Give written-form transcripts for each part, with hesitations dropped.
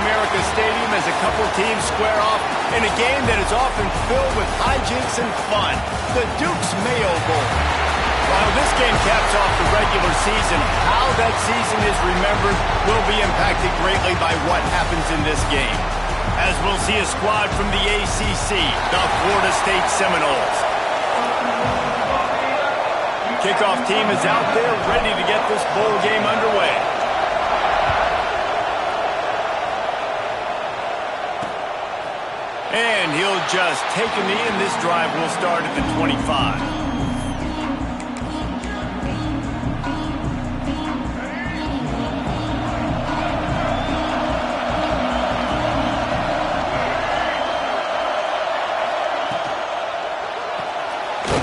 America Stadium as a couple teams square off in a game that is often filled with hijinks and fun. The Duke's Mayo Bowl. While this game caps off the regular season, how that season is remembered will be impacted greatly by what happens in this game. As we'll see a squad from the ACC, the Florida State Seminoles. Kickoff team is out there ready to get this bowl game underway. And he'll just take a knee, and this drive will start at the 25.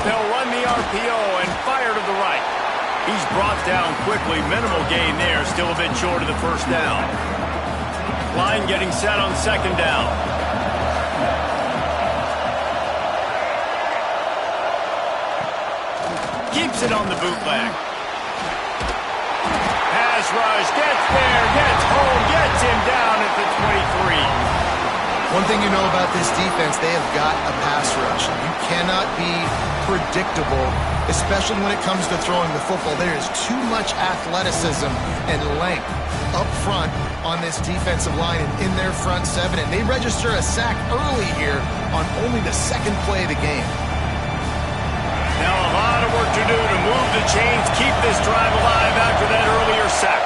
They'll run the RPO and fire to the right. He's brought down quickly. Minimal gain there. Still a bit short of the first down. Line getting set on second down. Keeps it on the bootleg. Pass rush. Gets there. Gets home. Gets him down at the 23. One thing you know about this defense, they have got a pass rush. You cannot be predictable, especially when it comes to throwing the football. There is too much athleticism and length up front on this defensive line and in their front seven. And they register a sack early here on only the second play of the game. Now a lot of work to do to move the chains, keep this drive alive after that earlier sack.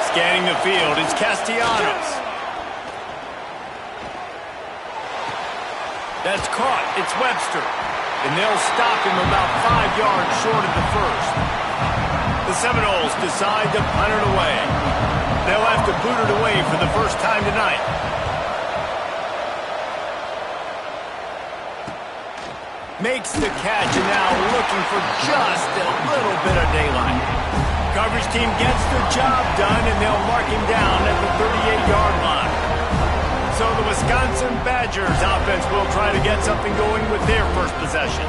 Scanning the field is Castellanos. That's caught. It's Webster. And they'll stop him about 5 yards short of the first. The Seminoles decide to punt it away. They'll have to boot it away for the first time tonight. Makes the catch, and now looking for just a little bit of daylight. Coverage team gets the job done, and they'll mark him down at the 38-yard line. So the Wisconsin Badgers offense will try to get something going with their first possession.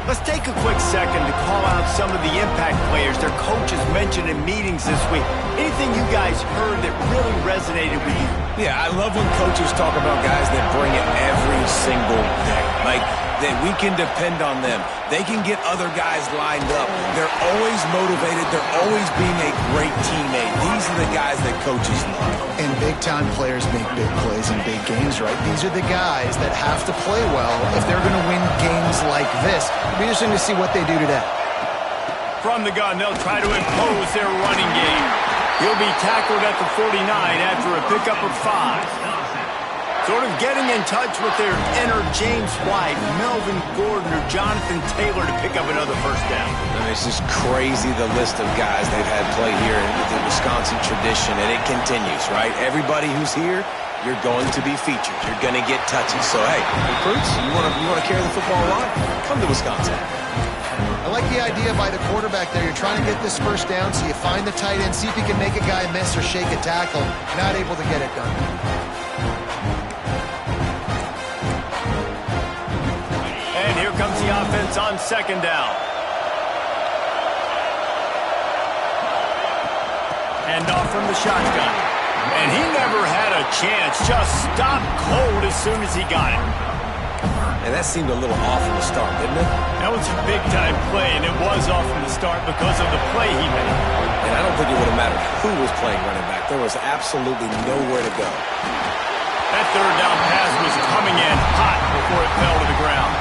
Let's take a quick second to call out some of the impact players their coaches mentioned in meetings this week. Anything you guys heard that really resonated with you? Yeah, I love when coaches talk about guys that bring it every single day. Like, that we can depend on them. They can get other guys lined up. They're always motivated. They're always being a great teammate. These are the guys that coaches love. And big-time players make big plays in big games, right? These are the guys that have to play well if they're going to win games like this. It'll be interesting to see what they do today. From the gun, they'll try to impose their running game. He'll be tackled at the 49 after a pickup of 5. Sort of getting in touch with their inner James White, Melvin Gordon, or Jonathan Taylor to pick up another first down. And it's just crazy the list of guys they've had play here in the Wisconsin tradition, and it continues, right? Everybody who's here, you're going to be featured. You're going to get touches. So, hey, recruits, you want to carry the football line? Come to Wisconsin. I like the idea by the quarterback there. You're trying to get this first down, so you find the tight end, see if you can make a guy miss or shake a tackle. Not able to get it done. Here comes the offense on second down. Hand off from the shotgun. And he never had a chance. Just stopped cold as soon as he got it. And that seemed a little off from the start, didn't it? That was a big-time play, and it was off from the start because of the play he made. And I don't think it would have mattered who was playing running back. There was absolutely nowhere to go. That third down pass was coming in hot before it fell to the ground.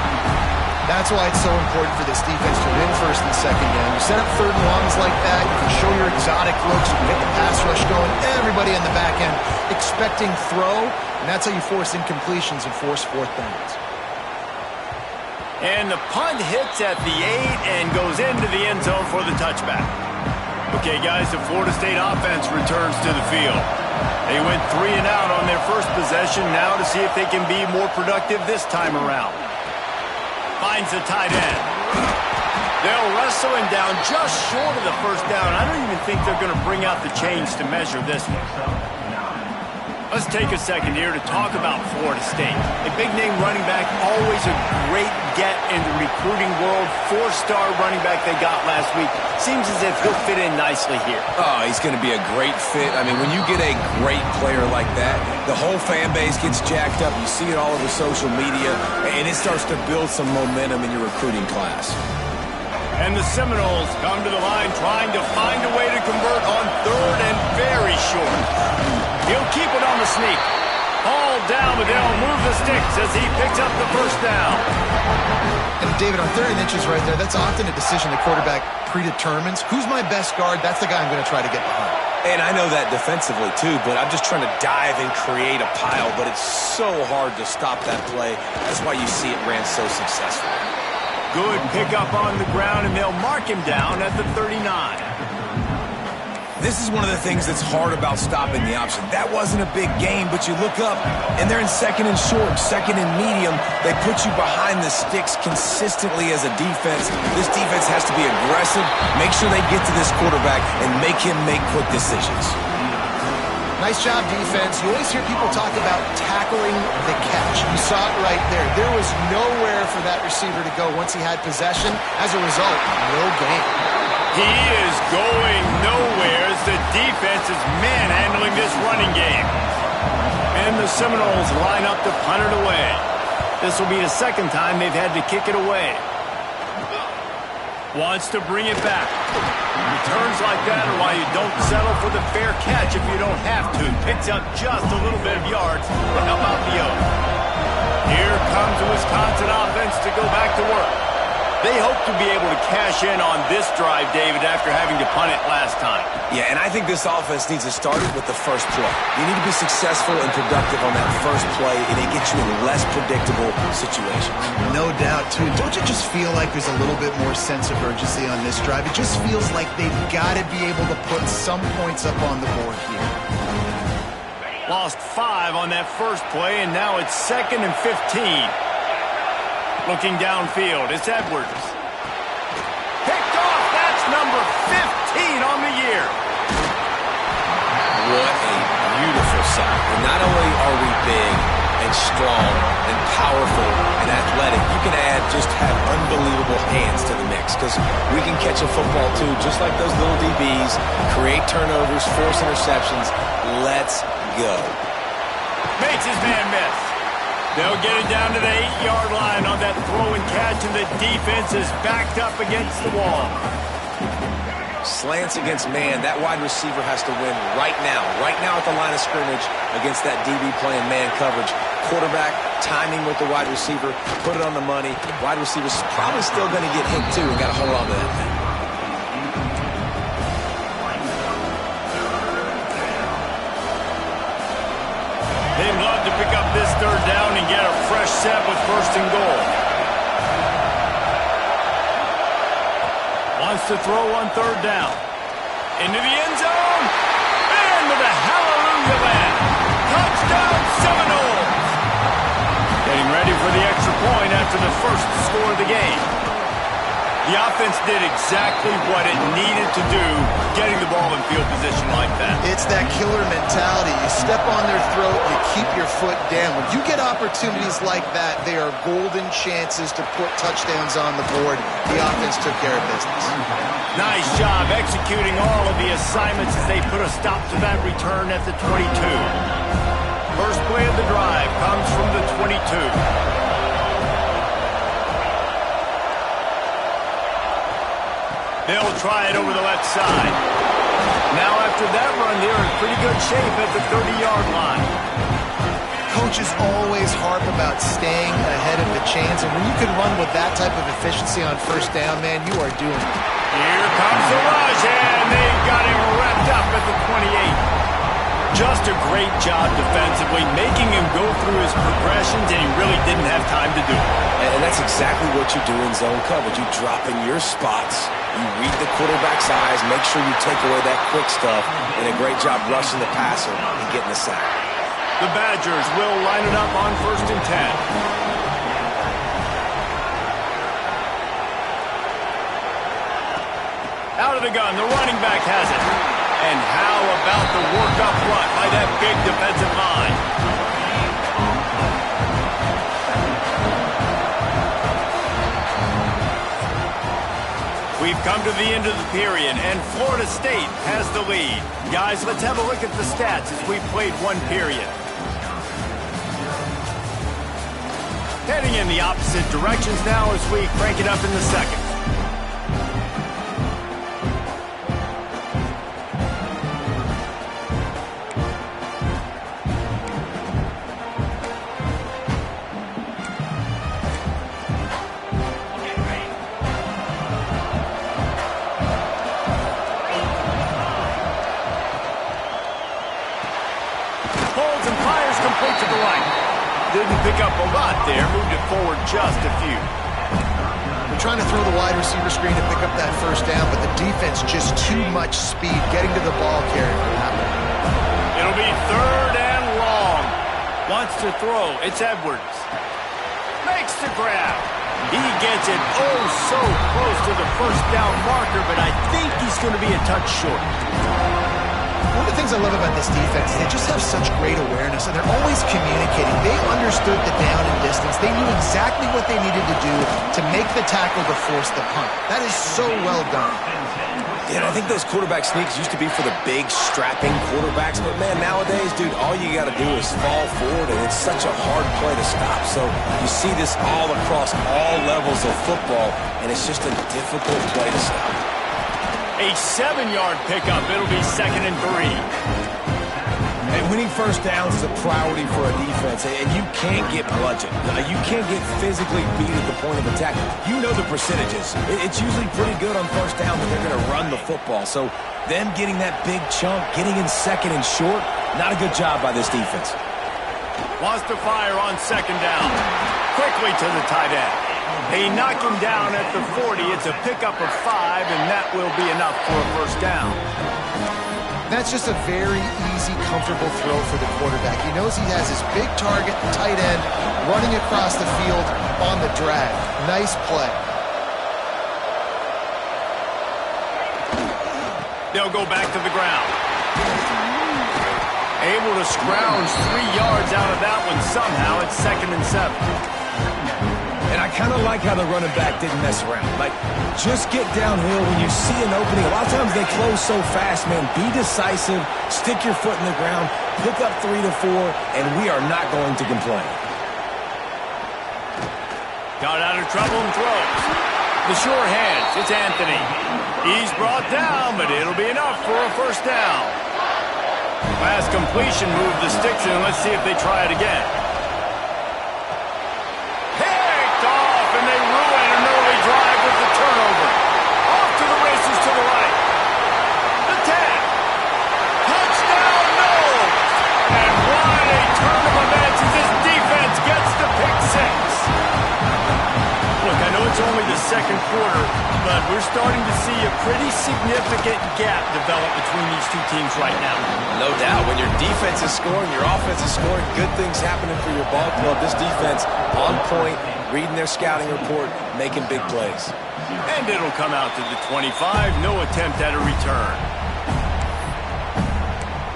That's why it's so important for this defense to win first and second down. You set up third and longs like that, you can show your exotic looks, you can get the pass rush going, everybody on the back end expecting throw, and that's how you force incompletions and force fourth downs. And the punt hits at the 8 and goes into the end zone for the touchback. Okay, guys, the Florida State offense returns to the field. They went 3 and out on their first possession, now to see if they can be more productive this time around. Finds the tight end. They'll wrestle him down just short of the first down. I don't even think they're going to bring out the chains to measure this one. A Let's take a second here to talk about Florida State. A big-name running back, always a great get in the recruiting world. Four-star running back they got last week. Seems as if he'll fit in nicely here. Oh, he's going to be a great fit. I mean, when you get a great player like that, the whole fan base gets jacked up. You see it all over social media, and it starts to build some momentum in your recruiting class. And the Seminoles come to the line trying to find a way to convert on third and very short. He'll keep it on the sneak. Ball down, but they'll move the sticks as he picks up the first down. And David, on 3rd and inches right there, that's often a decision the quarterback predetermines. Who's my best guard? That's the guy I'm going to try to get behind. And I know that defensively, too, but I'm just trying to dive and create a pile, but it's so hard to stop that play. That's why you see it ran so successfully. Good pickup on the ground, and they'll mark him down at the 39. This is one of the things that's hard about stopping the option. That wasn't a big gain, but you look up, and they're in 2nd and short, 2nd and medium. They put you behind the sticks consistently as a defense. This defense has to be aggressive, make sure they get to this quarterback, and make him make quick decisions. Nice job, defense. You always hear people talk about tackling the catch. You saw it right there. There was nowhere for that receiver to go once he had possession. As a result, no gain. He is going nowhere as the defense is manhandling this running game. And the Seminoles line up to punt it away. This will be the 2nd time they've had to kick it away. Wants to bring it back. Returns like that are why you don't settle for the fair catch if you don't have to. Picks up just a little bit of yards to help out the Oaks. Here comes the Wisconsin offense to go back to work. They hope to be able to cash in on this drive, David, after having to punt it last time. Yeah, and I think this offense needs to start it with the first play. You need to be successful and productive on that first play, and it gets you in less predictable situations. No doubt, too. Don't you just feel like there's a little bit more sense of urgency on this drive? It just feels like they've got to be able to put some points up on the board here. Lost 5 on that first play, and now it's 2nd and 15. Looking downfield, it's Edwards. Picked off, that's number 15 on the year. What a beautiful sight. And not only are we big and strong and powerful and athletic, you can just have unbelievable hands to the mix because we can catch a football too, just like those little DBs, create turnovers, force interceptions. Let's go. Makes his man miss. They'll get it down to the 8-yard line on that throw and catch, and the defense is backed up against the wall. Slants against man, that wide receiver has to win right now at the line of scrimmage against that DB playing man coverage. Quarterback, timing with the wide receiver, put it on the money. Wide receiver's probably still going to get hit too and got to hold on to that thing. They'd love to pick up this 3rd down and get a fresh set with 1st and goal. Wants to throw on 3rd down. Into the end zone. And with a hallelujah land. Touchdown Seminoles. Getting ready for the extra point after the first score of the game. The offense did exactly what it needed to do, getting the ball in field position like that. It's that killer mentality. You step on their throat, you keep your foot down. When you get opportunities like that, they are golden chances to put touchdowns on the board. The offense took care of business. Nice job executing all of the assignments as they put a stop to that return at the 22. First play of the drive comes from the 22. They'll try it over the left side. Now after that run, they're in pretty good shape at the 30-yard line. Coaches always harp about staying ahead of the chains, and when you can run with that type of efficiency on 1st down, man, you are doing it. Here comes the rush, and they've got him wrapped up at the 28. Just a great job defensively, making him go through his progressions, and he really didn't have time to do it. And that's exactly what you do in zone coverage. You drop in your spots, you read the quarterback's eyes, make sure you take away that quick stuff, and a great job rushing the passer and getting the sack. The Badgers will line it up on 1st and 10. Out of the gun, the running back has it. And how about the work up front by that big defensive line? We've come to the end of the period, and Florida State has the lead. Guys, let's have a look at the stats as we played one period. Heading in the opposite directions now as we crank it up in the second. Holds and fires complete to the right. Didn't pick up a lot there, moved it forward just a few. They're trying to throw the wide receiver screen to pick up that first down, but the defense just too much speed getting to the ball carrier for that one. It'll be third and long. Wants to throw. It's Edwards. Makes the grab. He gets it oh so close to the first down marker, but I think he's going to be a touch short. One of the things I love about this defense is they just have such great awareness, and they're always communicating. They understood the down and distance. They knew exactly what they needed to do to make the tackle to force the punt. That is so well done. Yeah, I think those quarterback sneaks used to be for the big, strapping quarterbacks. But, man, nowadays, dude, all you got to do is fall forward, and it's such a hard play to stop. So you see this all across all levels of football, and it's just a difficult play to stop. A 7-yard pickup. It'll be 2nd and 3. And winning first downs is a priority for a defense, and you can't get bludgeoned. You can't get physically beat at the point of attack. You know the percentages. It's usually pretty good on first down, but they're going to run the football. So them getting that big chunk, getting in 2nd and short, not a good job by this defense. Wants to fire on 2nd down. Quickly to the tight end. They knock him down at the 40. It's a pickup of 5, and that will be enough for a first down. That's just a very easy, comfortable throw for the quarterback. He knows he has his big target, the tight end, running across the field on the drag. Nice play. They'll go back to the ground. Able to scrounge 3 yards out of that one somehow. It's 2nd and 7. And I kind of like how the running back didn't mess around. Like, just get downhill when you see an opening. A lot of times they close so fast, man. Be decisive, stick your foot in the ground, pick up 3 to 4, and we are not going to complain. Got out of trouble and throws. The sure hands, it's Anthony. He's brought down, but it'll be enough for a first down. Last completion moved the sticks in. Let's see if they try it again. Turnover. Off to the races to the right. The 10. Touchdown, no. And what a turn of events as this defense gets the pick 6. Look, I know it's only the 2nd quarter, but we're starting to see a pretty significant gap develop between these two teams right now. No doubt. When your defense is scoring, your offense is scoring, good things happening for your ball club. This defense on point, reading their scouting report, making big plays. And it'll come out to the 25. No attempt at a return.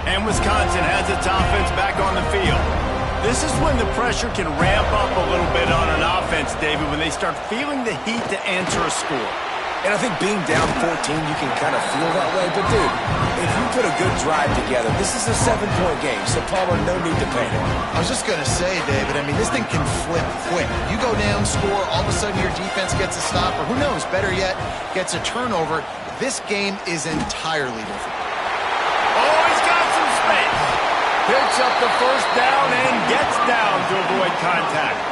And Wisconsin has its offense back on the field. This is when the pressure can ramp up a little bit on an offense, David, when they start feeling the heat to answer a score. And I think being down 14, you can kind of feel that way. But, dude, if you put a good drive together, this is a 7-point game, so Palmer, no need to panic. I was just going to say, David, I mean, this thing can flip quick. You go down, score, all of a sudden your defense gets a stop, or who knows, better yet, gets a turnover. This game is entirely different. Oh, he's got some space. Picks up the first down and gets down to avoid contact.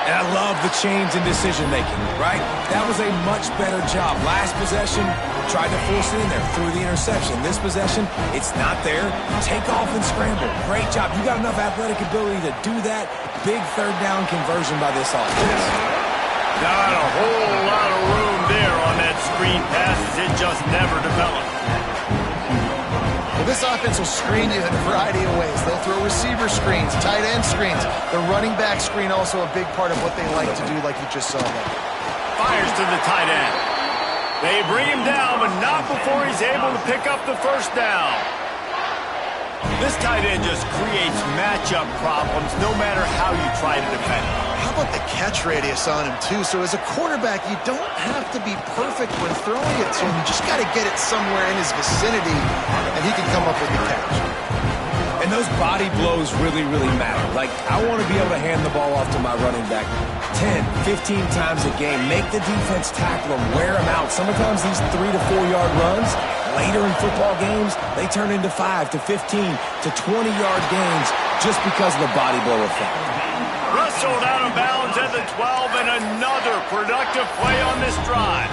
And I love the change in decision-making, right? That was a much better job. Last possession, tried to force it in there, threw the interception. This possession, it's not there. Take off and scramble. Great job. You got enough athletic ability to do that. Big 3rd down conversion by this offense. Not a whole lot of room there on that screen pass as it just never developed. Well, this offense will screen you in a variety of ways. They'll throw receiver screens, tight end screens. The running back screen also a big part of what they like to do, like you just saw there. Fires to the tight end. They bring him down, but not before he's able to pick up the first down. This tight end just creates matchup problems no matter how you try to defend him. How about the catch radius on him, too? So as a quarterback, you don't have to be perfect when throwing it to him. You just got to get it somewhere in his vicinity, and he can come up with the catch. And those body blows really, really matter. Like, I want to be able to hand the ball off to my running back 10, 15 times a game. Make the defense tackle him, wear him out. Sometimes these 3 to 4 yard runs, later in football games, they turn into 5 to 15 to 20 yard gains just because of the body blow effect. Wrestled out of bounds at the 12, and another productive play on this drive.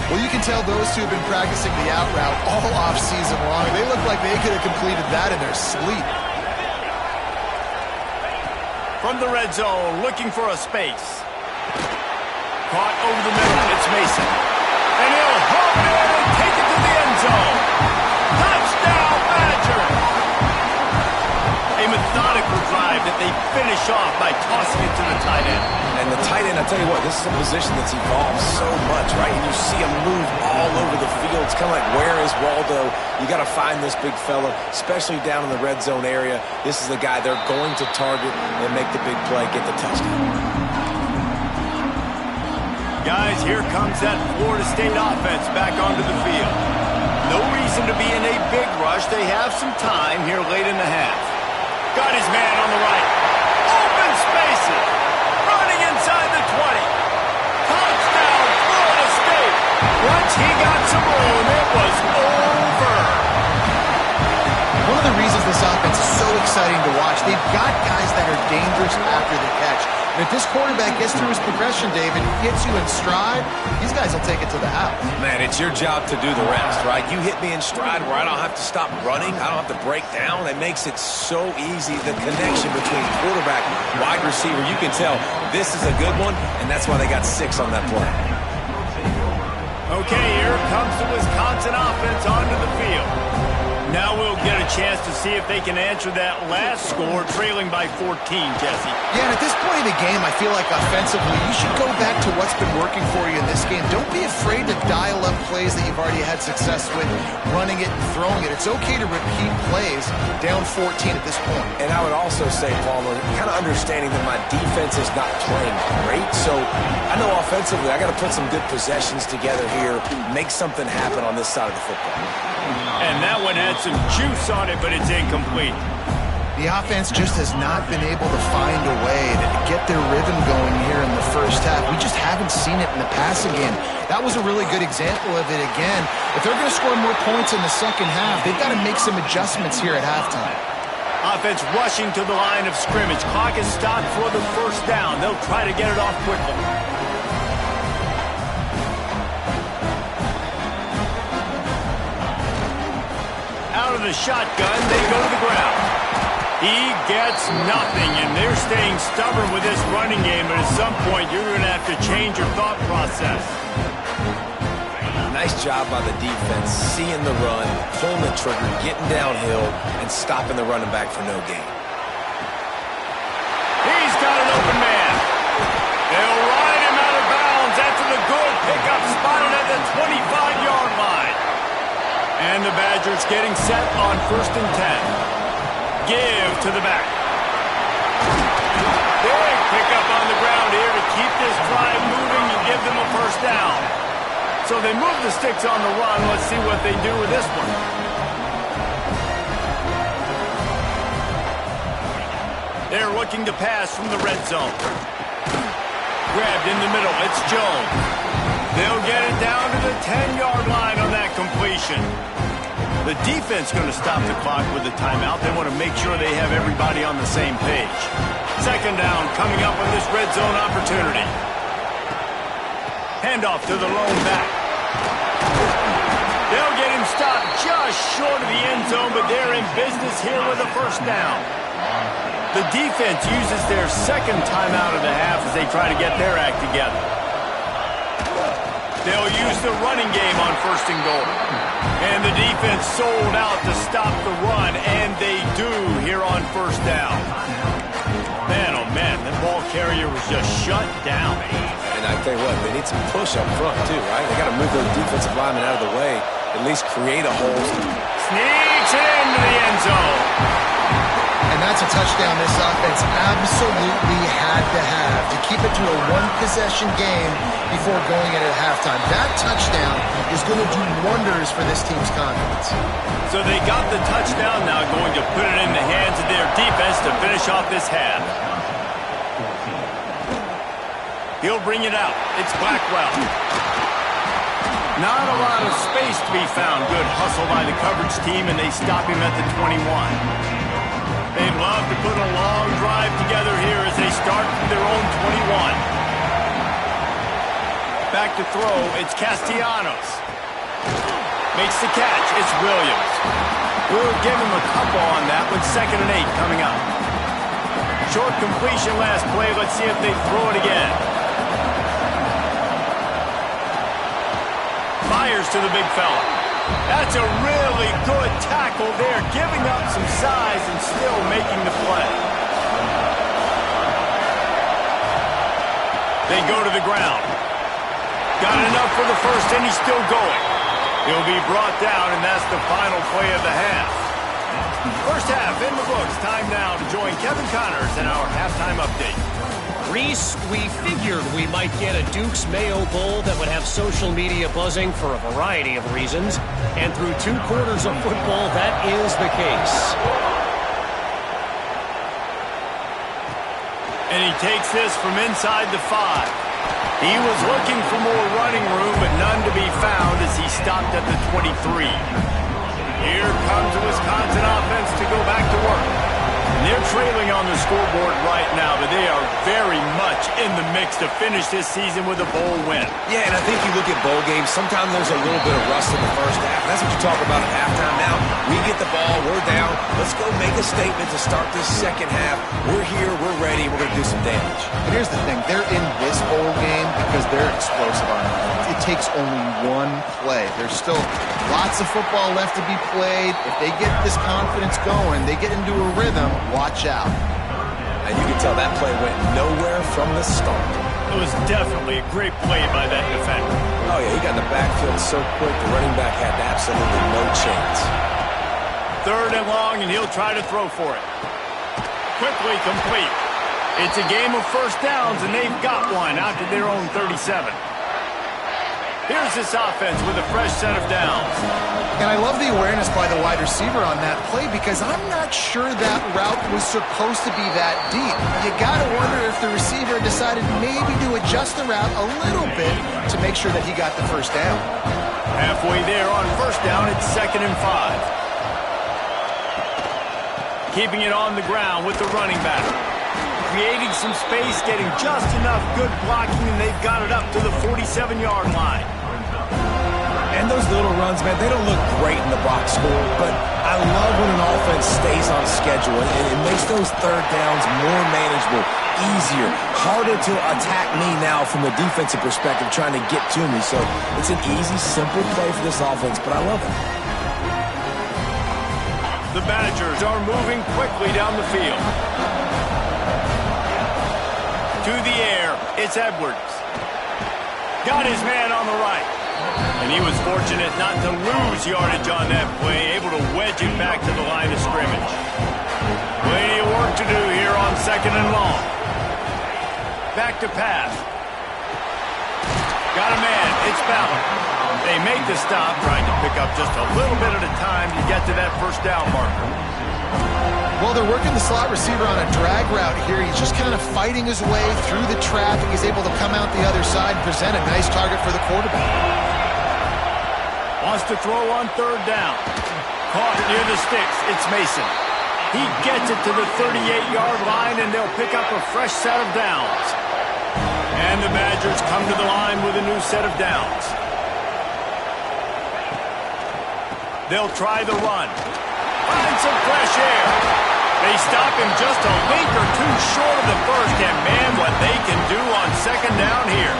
Well, you can tell those two have been practicing the out route all off-season long. They look like they could have completed that in their sleep. From the red zone, looking for a space. Caught over the middle. It's Mason. And he'll hop in and take it to the end zone. Touchdown, Badger! A methodical drive that they finish off by tossing it to the tight end. And the tight end, I tell you what, this is a position that's evolved so much, right? And you see him move all over the field. It's kind of like, where is Waldo? You got to find this big fella, especially down in the red zone area. This is the guy they're going to target and make the big play, get the touchdown. Guys, here comes that Florida State offense back onto the field. No reason to be in a big rush. They have some time here late in the half. Got his man on the right. Open spaces. Running inside the 20. Touchdown, Florida State. Once he got some room, it was over. One of the reasons this offense is so exciting to watch, they've got guys that are dangerous after the catch. And if this quarterback gets through his progression, David, gets you in stride, these guys will take it to the house. Man, it's your job to do the rest, right? You hit me in stride where I don't have to stop running. I don't have to break down. It makes it so easy. The connection between quarterback and wide receiver, you can tell this is a good one, and that's why they got 6 on that play. Okay, here comes the Wisconsin offense onto the field. Now we'll get a chance to see if they can answer that last score, trailing by 14, Jesse. Yeah, and at this point in the game, I feel like offensively, you should go back to what's been working for you in this game. Don't be afraid to dial up plays that you've already had success with, running it and throwing it. It's okay to repeat plays down 14 at this point. And I would also say, Palmer, kind of understanding that my defense is not playing great, so I know offensively I got to put some good possessions together here, make something happen on this side of the football. And that one had some juice on it, but it's incomplete. The offense just has not been able to find a way to get their rhythm going here in the first half. We just haven't seen it in the passing game. That was a really good example of it again. If they're going to score more points in the second half, they've got to make some adjustments here at halftime. Offense rushing to the line of scrimmage. Clock is stopped for the first down. They'll try to get it off quickly. Out of the shotgun, they go to the ground. He gets nothing, and they're staying stubborn with this running game, but at some point, you're going to have to change your thought process. Nice job by the defense, seeing the run, pulling the trigger, getting downhill, and stopping the running back for no gain. He's got an open man. They'll ride him out of bounds after the good pickup spotted at the 25-yard line. And the Badgers getting set on 1st and 10. Give to the back. Big pickup on the ground here to keep this drive moving and give them a first down. So they move the sticks on the run. Let's see what they do with this one. They're looking to pass from the red zone. Grabbed in the middle. It's Jones. They'll get it down to the 10-yard line on that completion. The defense going to stop the clock with a timeout. They want to make sure they have everybody on the same page. Second down coming up on this red zone opportunity. Handoff to the lone back. They'll get him stopped just short of the end zone, but they're in business here with a first down. The defense uses their second timeout of the half as they try to get their act together. They'll use the running game on 1st and goal. And the defense sold out to stop the run, and they do here on 1st down. Man, oh man, the ball carrier was just shut down. And I tell you what, they need some push up front, too, right? They got to move those defensive linemen out of the way, at least create a hole. Sneaks it into the end zone. And that's a touchdown this offense absolutely had to have to keep it to a one-possession game before going into halftime. That touchdown is going to do wonders for this team's confidence. So they got the touchdown, now going to put it in the hands of their defense to finish off this half. He'll bring it out. It's Blackwell. Not a lot of space to be found. Good hustle by the coverage team, and they stop him at the 21. They'd love to put a long drive together here as they start from their own 21. Back to throw, it's Castellanos. Makes the catch, it's Williams. We'll give him a couple on that with 2nd and 8 coming up. Short completion last play, let's see if they throw it again. Fires to the big fella. That's a really good tackle there, giving up some size and still making the play. They go to the ground. Got enough for the first, and he's still going. He'll be brought down, and that's the final play of the half. First half in the books. Time now to join Kevin Connors in our halftime update. Reese, we figured we might get a Duke's Mayo Bowl that would have social media buzzing for a variety of reasons. And through 2 quarters of football, that is the case. And he takes this from inside the 5. He was looking for more running room, but none to be found as he stopped at the 23. Here comes the Wisconsin offense to go back to work. And they're trailing on the scoreboard right now, but they are very much in the mix to finish this season with a bowl win. Yeah, and I think you look at bowl games, sometimes there's a little bit of rust in the first half. That's what you talk about at halftime now. We get the ball, we're down. Let's go make a statement to start this second half. We're here, we're ready, we're going to do some damage. And here's the thing. They're in this bowl game because they're explosive on it. It takes only one play. There's still lots of football left to be played. If they get this confidence going, they get into a rhythm, watch out. And you can tell that play went nowhere from the start. It was definitely a great play by that defender. Oh, yeah, he got in the backfield so quick, the running back had absolutely no chance. 3rd and long, and he'll try to throw for it. Quickly complete. It's a game of first downs, and they've got one out to their own 37. Here's this offense with a fresh set of downs. And I love the awareness by the wide receiver on that play because I'm not sure that route was supposed to be that deep. You got to wonder if the receiver decided maybe to adjust the route a little bit to make sure that he got the first down. Halfway there on first down, it's 2nd and 5. Keeping it on the ground with the running back. Creating some space, getting just enough good blocking, and they've got it up to the 47-yard line. And those little runs, man, they don't look great in the box score, but I love when an offense stays on schedule, and it makes those 3rd downs more manageable, easier, harder to attack me now from the defensive perspective trying to get to me. So it's an easy, simple play for this offense, but I love it. The Badgers are moving quickly down the field. To the air, it's Edwards. Got his man on the right. And he was fortunate not to lose yardage on that play, able to wedge it back to the line of scrimmage. Plenty of work to do here on 2nd and long. Back to pass. Got a man, it's Ballard. They make the stop, trying to pick up just a little bit at a time to get to that first down marker. Well, they're working the slot receiver on a drag route here. He's just kind of fighting his way through the traffic. He's able to come out the other side and present a nice target for the quarterback. Wants to throw on 3rd down. Caught near the sticks. It's Mason. He gets it to the 38-yard line, and they'll pick up a fresh set of downs. And the Badgers come to the line with a new set of downs. They'll try the run. Find some fresh air. They stop him just a link or two short of the first, and man, what they can do on 2nd down here.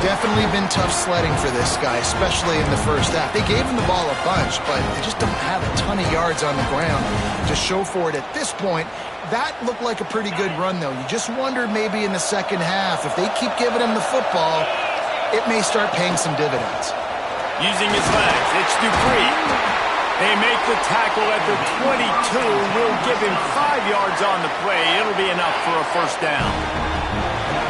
Definitely been tough sledding for this guy, especially in the first half. They gave him the ball a bunch, but they just don't have a ton of yards on the ground to show for it at this point. That looked like a pretty good run, though. You just wondered maybe in the second half, if they keep giving him the football, it may start paying some dividends. Using his legs, it's Dupree. They make the tackle at the 22. We'll give him 5 yards on the play. It'll be enough for a first down.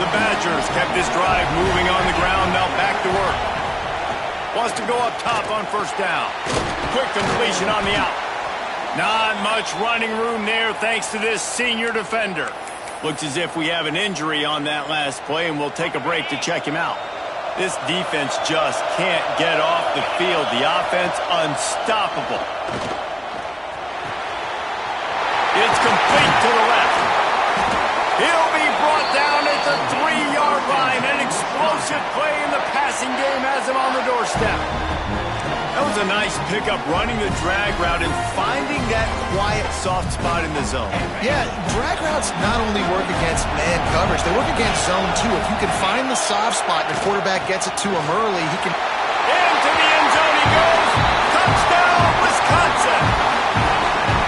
The Badgers kept this drive moving on the ground. Now back to work. Wants to go up top on first down. Quick completion on the out. Not much running room there thanks to this senior defender. Looks as if we have an injury on that last play, and we'll take a break to check him out. This defense just can't get off the field. The offense unstoppable. It's complete to the left. He'll be brought down at the 3-yard line. An explosive play in the passing game has him on the doorstep. That was a nice pickup, running the drag route and finding that quiet, soft spot in the zone. Yeah, drag routes not only work against man coverage, they work against zone too. If you can find the soft spot and the quarterback gets it to him early, he can... Into the end zone he goes. Touchdown, Wisconsin.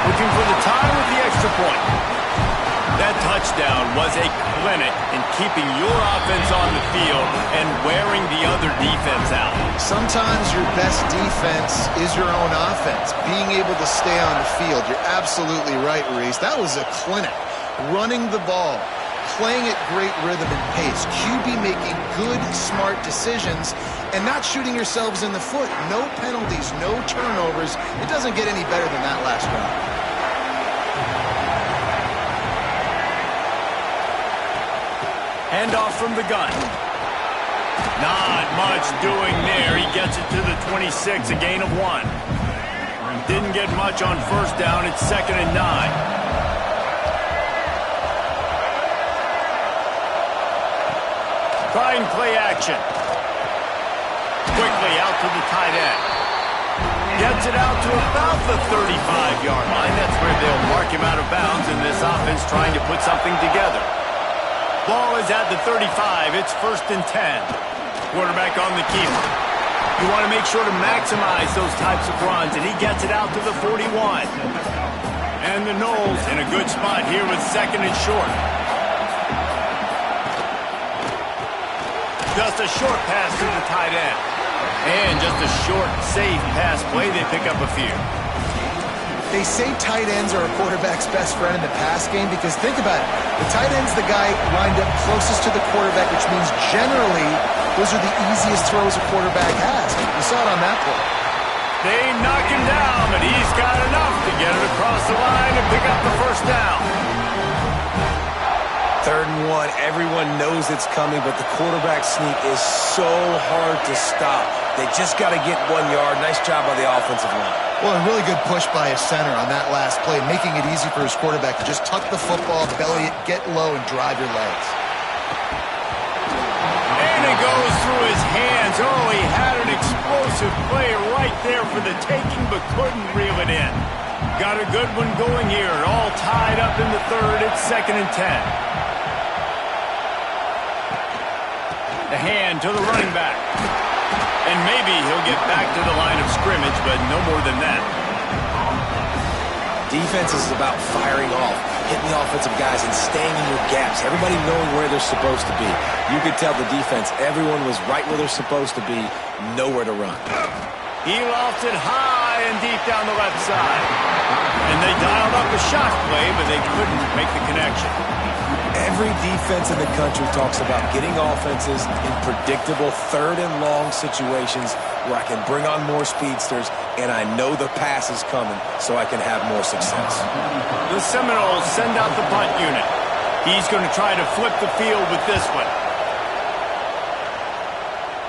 Looking for the tie with the extra point. That touchdown was a clinic in keeping your offense on the field and wearing the other defense out. Sometimes your best defense is your own offense, being able to stay on the field. You're absolutely right, Reese. That was a clinic. Running the ball, playing at great rhythm and pace, QB making good, smart decisions, and not shooting yourselves in the foot. No penalties, no turnovers. It doesn't get any better than that last drive. Handoff from the gun. Not much doing there. He gets it to the 26, a gain of 1. Didn't get much on first down. It's 2nd and 9. Trying play action. Quickly out to the tight end. Gets it out to about the 35-yard line. That's where they'll mark him out of bounds in this offense trying to put something together. Ball is at the 35. It's 1st and 10. Quarterback on the keeper. You want to make sure to maximize those types of runs, and he gets it out to the 41. And the Noles in a good spot here with 2nd and short. Just a short pass to the tight end. And just a short, safe pass play. They pick up a few. They say tight ends are a quarterback's best friend in the pass game because think about it. The tight end's the guy lined up closest to the quarterback, which means generally those are the easiest throws a quarterback has. You saw it on that play. They knock him down, but he's got enough to get it across the line and pick up the first down. 3rd and 1. Everyone knows it's coming, but the quarterback sneak is so hard to stop. They just got to get 1 yard. Nice job by the offensive line. Well, a really good push by his center on that last play, making it easy for his quarterback to just tuck the football, belly it, get low, and drive your legs. And it goes through his hands. Oh, he had an explosive play right there for the taking, but couldn't reel it in. Got a good one going here. All tied up in the 3rd. It's 2nd and 10. The hand to the running back. And maybe he'll get back to the line of scrimmage, but no more than that. Defense is about firing off, hitting the offensive guys and staying in your gaps. Everybody knowing where they're supposed to be. You could tell the defense, everyone was right where they're supposed to be, nowhere to run. He lofted high and deep down the left side. And they dialed up a shot play, but they couldn't make the connection. Every defense in the country talks about getting offenses in predictable 3rd and long situations where I can bring on more speedsters and I know the pass is coming so I can have more success. The Seminoles send out the punt unit. He's going to try to flip the field with this one.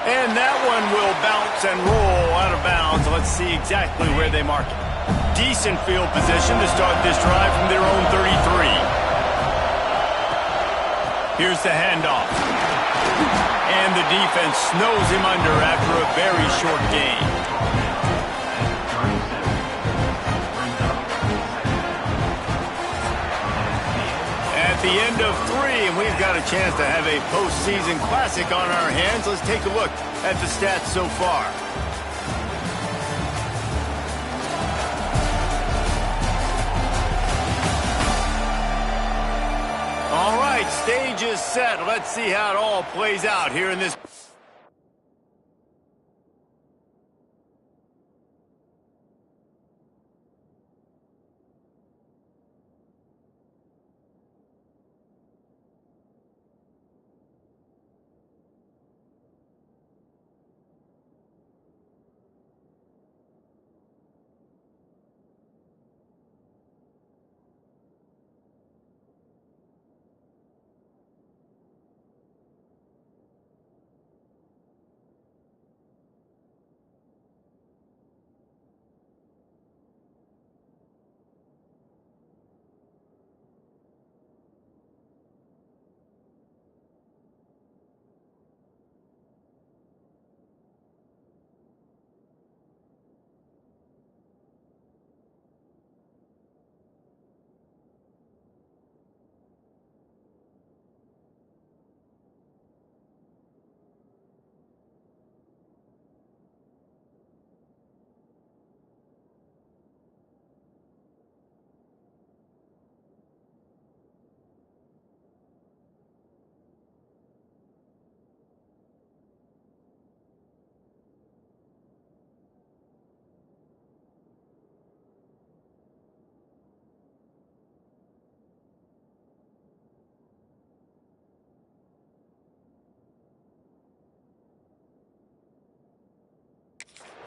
And that one will bounce and roll out of bounds. Let's see exactly where they mark it. Decent field position to start this drive from their own 33. Here's the handoff. And the defense snows him under after a very short gain. At the end of 3, and we've got a chance to have a postseason classic on our hands. Let's take a look at the stats so far. right, stage is set. Let's see how it all plays out here in this.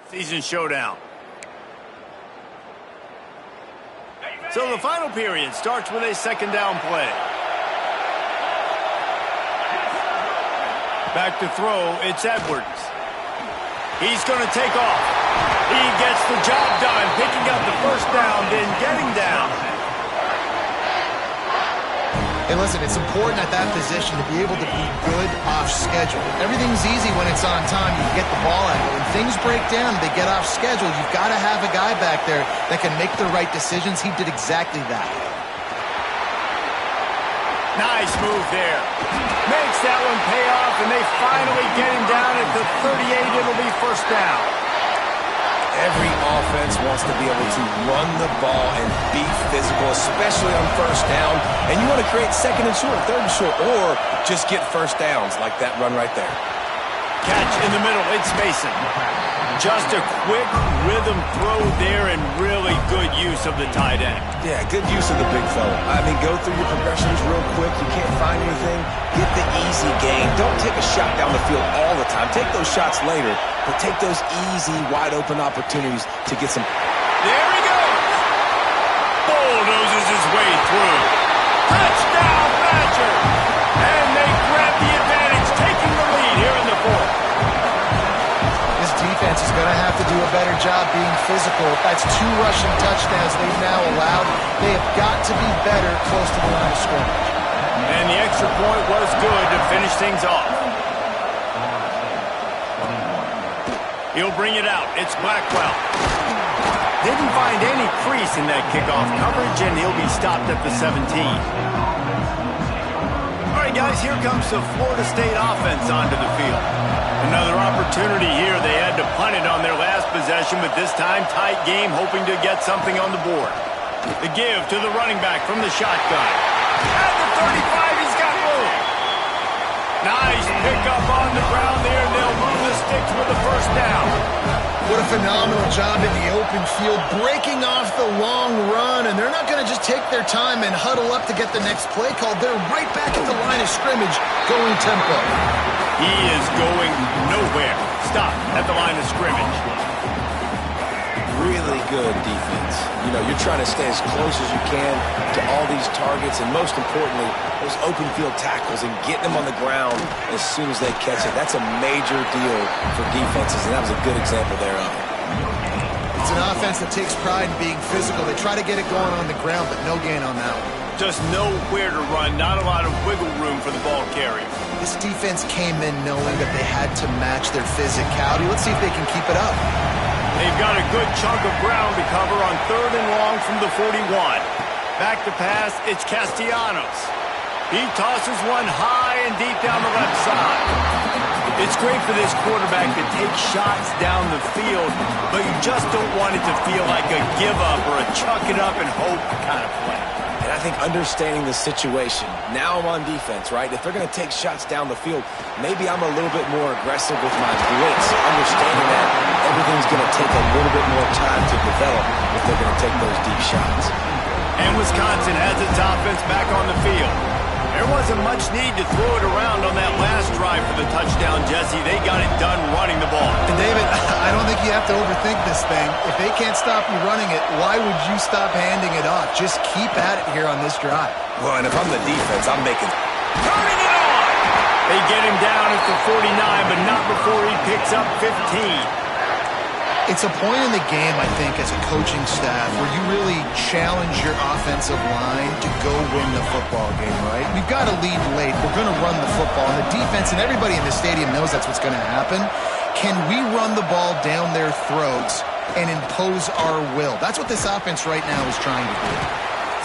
Season showdown. So the final period starts with a second down play. Back to throw, it's Edwards. He's going to take off. He gets the job done, picking up the first down, then getting down. Hey, listen, it's important at that position to be able to be good off schedule. Everything's easy when it's on time. You get the ball out. But when things break down, they get off schedule. You've got to have a guy back there that can make the right decisions. He did exactly that. Nice move there. Makes that one pay off, and they finally get him down at the 38. It'll be first down. Every offense wants to be able to run the ball and be physical, especially on first down. And you want to create second and short, third and short, or just get first downs like that run right there. Catch in the middle. It's Mason. Just a quick rhythm throw there and really good use of the tight end. Yeah, good use of the big fella. I mean, go through your progressions real quick. You can't find anything. Get the easy gain. Don't take a shot down the field all the time. Take those shots later, but take those easy, wide-open opportunities to get some. There he goes. Bulldozes his way through. Touchdown, Badger. And they grab the advantage, taking the lead here in the fourth. This defense is going to have to do a better job being physical. That's 2 rushing touchdowns they've now allowed. They have got to be better close to the line of scrimmage. And the extra point was good to finish things off. He'll bring it out. It's Blackwell. Didn't find any crease in that kickoff coverage, and he'll be stopped at the 17. All right, guys, here comes the Florida State offense onto the field. Another opportunity here. They had to punt it on their last possession, but this time tight game, hoping to get something on the board. The give to the running back from the shotgun. At the 35, he's got room. Nice pickup on the ground there, and they'll move the sticks with the first down. What a phenomenal job in the open field, breaking off the long run, and they're not going to just take their time and huddle up to get the next play called. They're right back at the line of scrimmage, going tempo. He is going nowhere. Stop at the line of scrimmage. Really good defense. You know, you're trying to stay as close as you can to all these targets, and most importantly, those open field tackles and getting them on the ground as soon as they catch it. That's a major deal for defenses, and that was a good example thereof. It's an offense that takes pride in being physical. They try to get it going on the ground, but no gain on that one. Just nowhere to run, not a lot of wiggle room for the ball carrier. This defense came in knowing that they had to match their physicality. Let's see if they can keep it up. They've got a good chunk of ground to cover on 3rd and long from the 41. Back to pass, it's Castellanos. He tosses one high and deep down the left side. It's great for this quarterback to take shots down the field, but you just don't want it to feel like a give-up or a chuck-it-up and hope kind of play. And I I think understanding the situation. Now I'm on defense, right? If they're going to take shots down the field, maybe I'm a little bit more aggressive with my blitz, understanding that everything's going to take a little bit more time to develop if they're going to take those deep shots. And Wisconsin has its offense back on the field. There wasn't much need to throw it around on that last drive for the touchdown, Jesse. They got it done running the ball. And David, I don't think you have to overthink this thing. If they can't stop you running it, why would you stop handing it off? Just keep at it here on this drive. Well, and if I'm the defense, I'm making... Turning it on! They get him down at the 49, but not before he picks up 15. It's a point in the game, I think, as a coaching staff where you really challenge your offensive line to go win the football game, right? We've got to lead late. We're going to run the football. And the defense and everybody in the stadium knows that's what's going to happen. Can we run the ball down their throats and impose our will? That's what this offense right now is trying to do.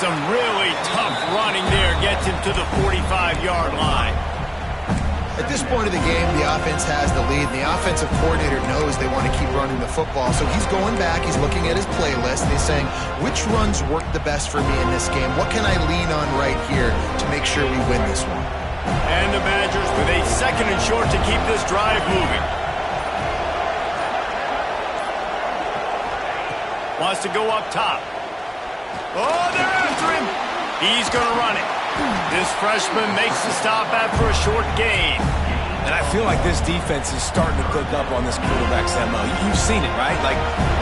Some really tough running there gets him to the 45-yard line. At this point of the game, the offense has the lead. The offensive coordinator knows they want to keep running the football. So he's going back, he's looking at his playlist, and he's saying, which runs work the best for me in this game? What can I lean on right here to make sure we win this one? And the Badgers with a second and short to keep this drive moving. Wants to go up top. Oh, they're after him. He's going to run it. This freshman makes the stop after a short gain. And I feel like this defense is starting to cook up on this quarterback's MO. You've seen it, right? Like,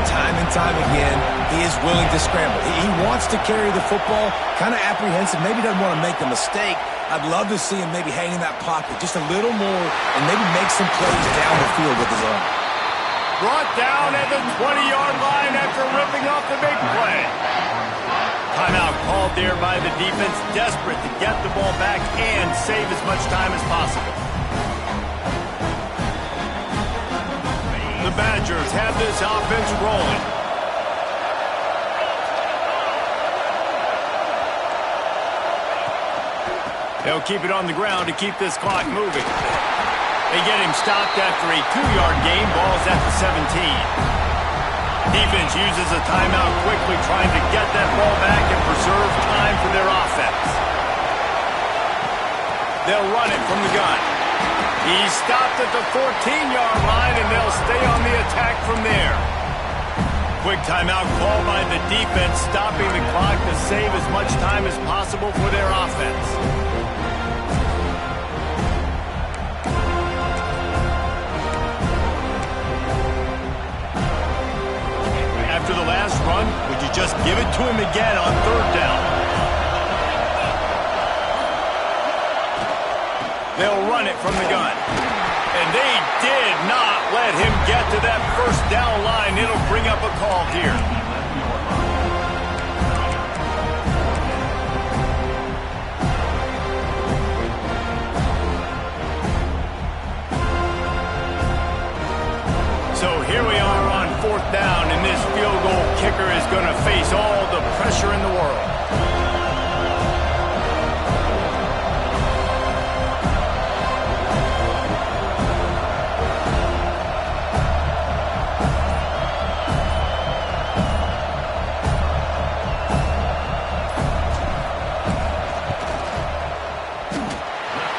time and time again, he is willing to scramble. He wants to carry the football, kind of apprehensive, maybe doesn't want to make a mistake. I'd love to see him maybe hang in that pocket just a little more and maybe make some plays down the field with his arm. Brought down at the 20-yard line after ripping off the big play. Timeout called there by the defense, desperate to get the ball back and save as much time as possible. The Badgers have this offense rolling. They'll keep it on the ground to keep this clock moving. They get him stopped after a 2-yard gain. Ball's at the 17. Defense uses a timeout quickly, trying to get that ball back and preserve time for their offense. They'll run it from the gun. He's stopped at the 14-yard line, and they'll stay on the attack from there. Quick timeout call by the defense, stopping the clock to save as much time as possible for their offense. After the last run, would you just give it to him again on third down? They'll run it from the gun. And they did not let him get to that first down line. It'll bring up a call here. So here we are on fourth down, and this field goal kicker is going to face all the pressure in the world.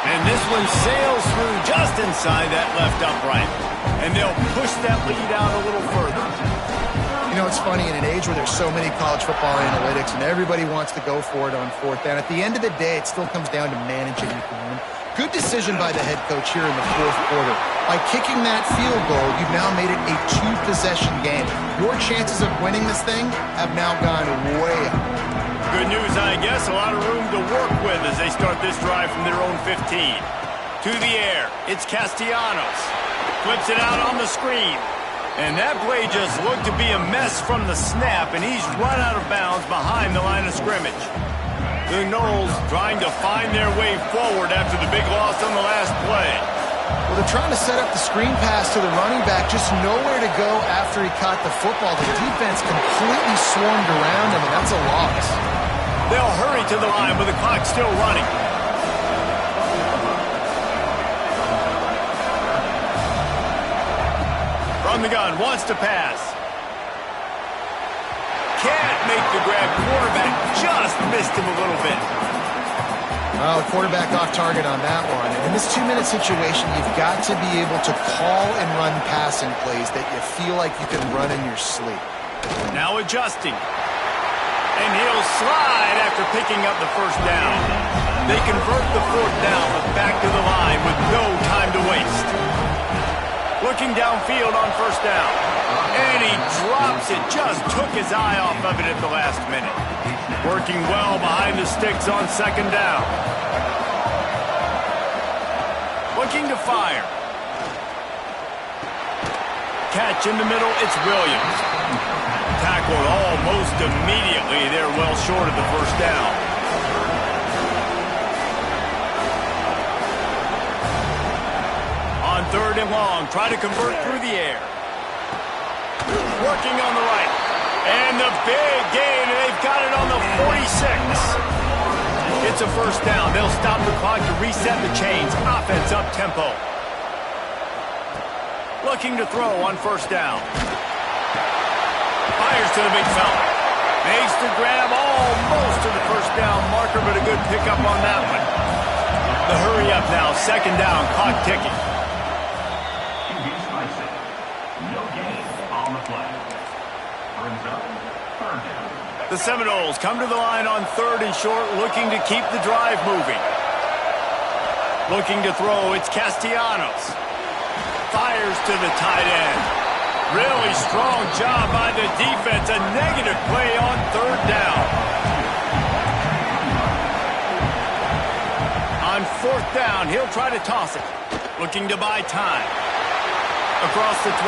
And this one sails through just inside that left upright. And they'll push that lead out a little further. You know, it's funny, in an age where there's so many college football analytics and everybody wants to go for it on fourth down, at the end of the day, it still comes down to managing the game. Good decision by the head coach here in the fourth quarter. By kicking that field goal, you've now made it a two-possession game. Your chances of winning this thing have now gone way up. Good news, I guess. A lot of room to work with as they start this drive from their own 15. To the air, it's Castellanos. Flips it out on the screen. And that play just looked to be a mess from the snap, and he's run out of bounds behind the line of scrimmage. The Noles trying to find their way forward after the big loss on the last play. Well, they're trying to set up the screen pass to the running back, just nowhere to go after he caught the football. The defense completely swarmed around him, and that's a loss. They'll hurry to the line with the clock still running. From the gun, wants to pass. Can't make the grab. Quarterback just missed him a little bit. Well, the quarterback off target on that one. And in this 2-minute situation, you've got to be able to call and run passing plays that you feel like you can run in your sleep. Now adjusting. And he'll slide after picking up the first down. They convert the fourth down, but back to the line with no time to waste. Looking downfield on first down. And he drops it. Just took his eye off of it at the last minute. Working well behind the sticks on second down. Looking to fire. Catch in the middle, it's Williams. Tackled almost immediately. They're well short of the first down. On third and long, try to convert through the air. Working on the right. And the big gain, and they've got it on the 46. It's a first down. They'll stop the clock to reset the chains. Offense up tempo. Looking to throw on first down. Fires to the big fella. Makes the grab almost to the first down marker, but a good pickup on that one. The hurry up now. Second down. Clock ticking. No gain on the play. Brings up third down. The Seminoles come to the line on third and short, looking to keep the drive moving. Looking to throw, it's Castellanos. Fires to the tight end. Really strong job by the defense. A negative play on third down. On fourth down, he'll try to toss it. Looking to buy time. Across the 25.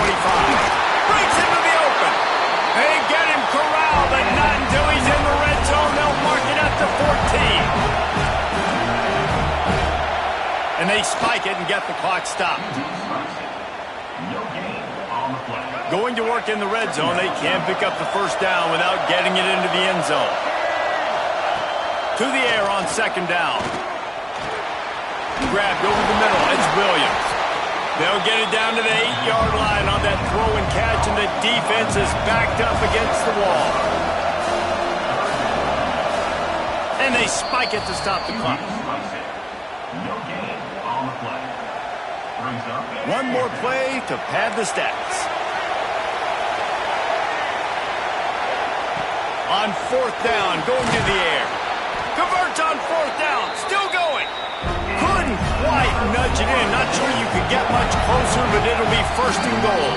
Breaks into the open. They get him corralled, but not until he's in the red zone. They'll mark it up to 14. And they spike it and get the clock stopped. No gain on the play. Going to work in the red zone, they can't pick up the first down without getting it into the end zone. To the air on second down. Grabbed over the middle, it's Williams. They'll get it down to the 8-yard line on that throw and catch, and the defense is backed up against the wall. And they spike it to stop the clock. No gain on the play. Brings up One more play to pad the stats. On fourth down, going to the air. Converts on fourth down, still going. Couldn't quite nudge it in. Not sure you could get much closer, but it'll be first and goal.